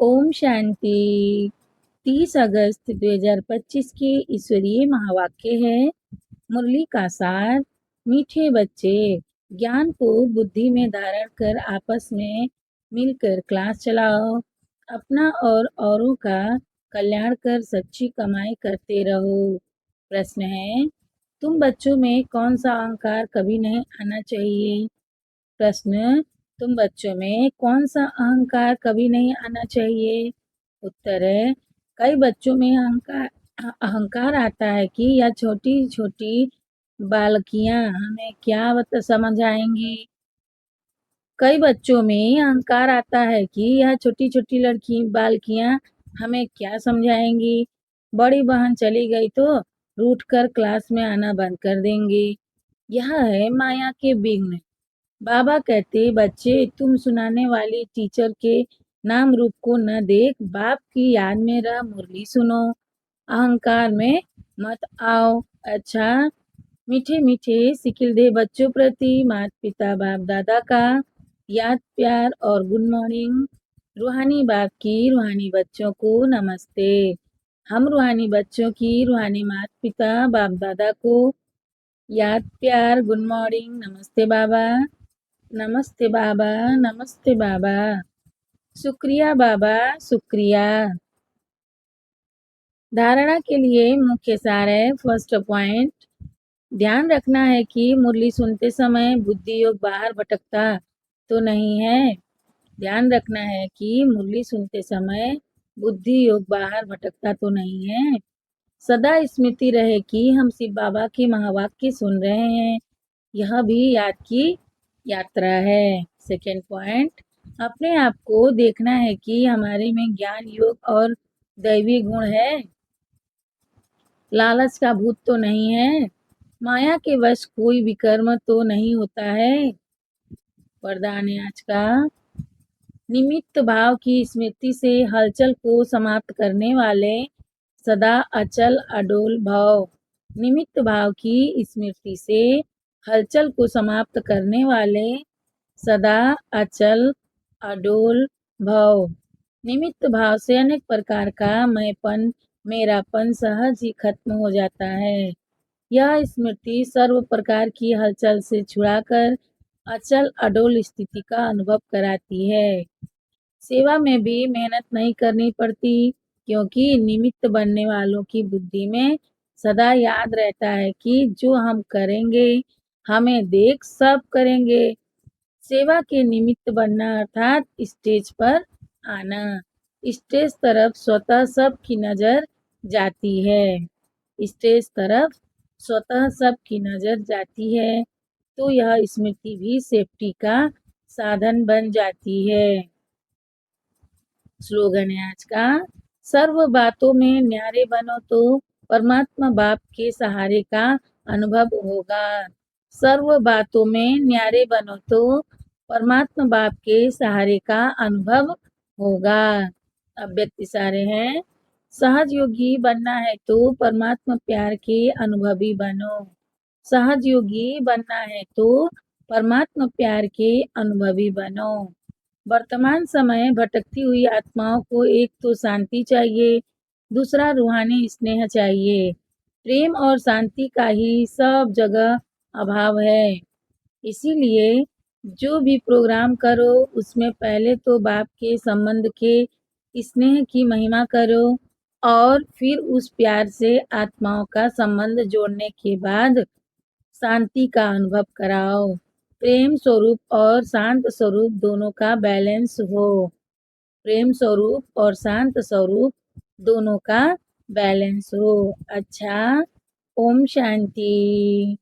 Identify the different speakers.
Speaker 1: ओम शांति। 30 अगस्त 2025 के ईश्वरीय महावाक्य है। मुरली का सार। मीठे बच्चे, ज्ञान को बुद्धि में धारण कर आपस में मिलकर क्लास चलाओ। अपना और औरों का कल्याण कर सच्ची कमाई करते रहो। प्रश्न है, तुम बच्चों में कौन सा अहंकार कभी नहीं आना चाहिए? प्रश्न, तुम बच्चों में कौन सा अहंकार कभी नहीं आना चाहिए? उत्तर है, कई बच्चों में अहंकार अहंकार आता है कि यह छोटी छोटी बालकियां हमें क्या समझ आएंगी। कई बच्चों में अहंकार आता है कि यह छोटी छोटी बालकियां हमें क्या समझाएंगी। बड़ी बहन चली गई तो रूठ कर क्लास में आना बंद कर देंगी। यह है माया के विघ्न। बाबा कहते, बच्चे तुम सुनाने वाली टीचर के नाम रूप को न देख, बाप की याद में रह मुरली सुनो। अहंकार में मत आओ। अच्छा, मीठे मीठे सिखिल दे बच्चों प्रति माता पिता बाप दादा का याद प्यार और गुड मॉर्निंग। रूहानी बाप की रूहानी बच्चों को नमस्ते। हम रूहानी बच्चों की रूहानी माता पिता बाप दादा को याद प्यार गुड मॉर्निंग। नमस्ते बाबा, नमस्ते बाबा, नमस्ते बाबा। शुक्रिया बाबा, शुक्रिया। धारणा के लिए मुख्य सार है। फर्स्ट पॉइंट, ध्यान रखना है कि मुरली सुनते समय बुद्धि योग बाहर भटकता तो नहीं है। ध्यान रखना है कि मुरली सुनते समय बुद्धि योग बाहर भटकता तो नहीं है। सदा स्मृति रहे कि हम शिव बाबा के महावाक्य सुन रहे हैं। यह भी याद की यात्रा है। सेकेंड पॉइंट, अपने आप को देखना है कि हमारे में ज्ञान योग और दैवी गुण है। लालच का भूत तो नहीं है। माया के वश कोई विकर्म तो नहीं होता है। वरदान है आज का, निमित्त भाव की स्मृति से हलचल को समाप्त करने वाले सदा अचल अडोल भव। निमित्त भाव की स्मृति से हलचल को समाप्त करने वाले सदा अचल अडोल भव। निमित्त भाव से अनेक प्रकार का मैंपन मेरापन सहज ही खत्म हो जाता है। यह स्मृति सर्व प्रकार की हलचल से छुड़ाकर अचल अडोल स्थिति का अनुभव कराती है। सेवा में भी मेहनत नहीं करनी पड़ती, क्योंकि निमित्त बनने वालों की बुद्धि में सदा याद रहता है कि जो हम करेंगे हमें देख सब करेंगे। सेवा के निमित्त बनना अर्थात स्टेज पर आना। स्टेज तरफ स्वतः सबकी नजर जाती है। स्टेज तरफ स्वतः सबकी नजर जाती है तो यह स्मृति भी सेफ्टी का साधन बन जाती है। स्लोगन है आज का, सर्व बातों में न्यारे बनो तो परमात्मा बाप के सहारे का अनुभव होगा। सर्व बातों में न्यारे बनो तो परमात्मा बाप के सहारे का अनुभव होगा। अव्यक्त इशारे हैं, सहज योगी बनना है तो परमात्मा प्यार के अनुभवी बनो। सहज योगी बनना है तो परमात्मा प्यार के अनुभवी बनो। वर्तमान समय भटकती हुई आत्माओं को एक तो शांति चाहिए, दूसरा रूहानी स्नेह चाहिए। प्रेम और शांति का ही सब जगह अभाव है। इसीलिए जो भी प्रोग्राम करो उसमें पहले तो बाप के संबंध के स्नेह की महिमा करो और फिर उस प्यार से आत्माओं का संबंध जोड़ने के बाद शांति का अनुभव कराओ। प्रेम स्वरूप और शांत स्वरूप दोनों का बैलेंस हो। प्रेम स्वरूप और शांत स्वरूप दोनों का बैलेंस हो। अच्छा, ओम शांति।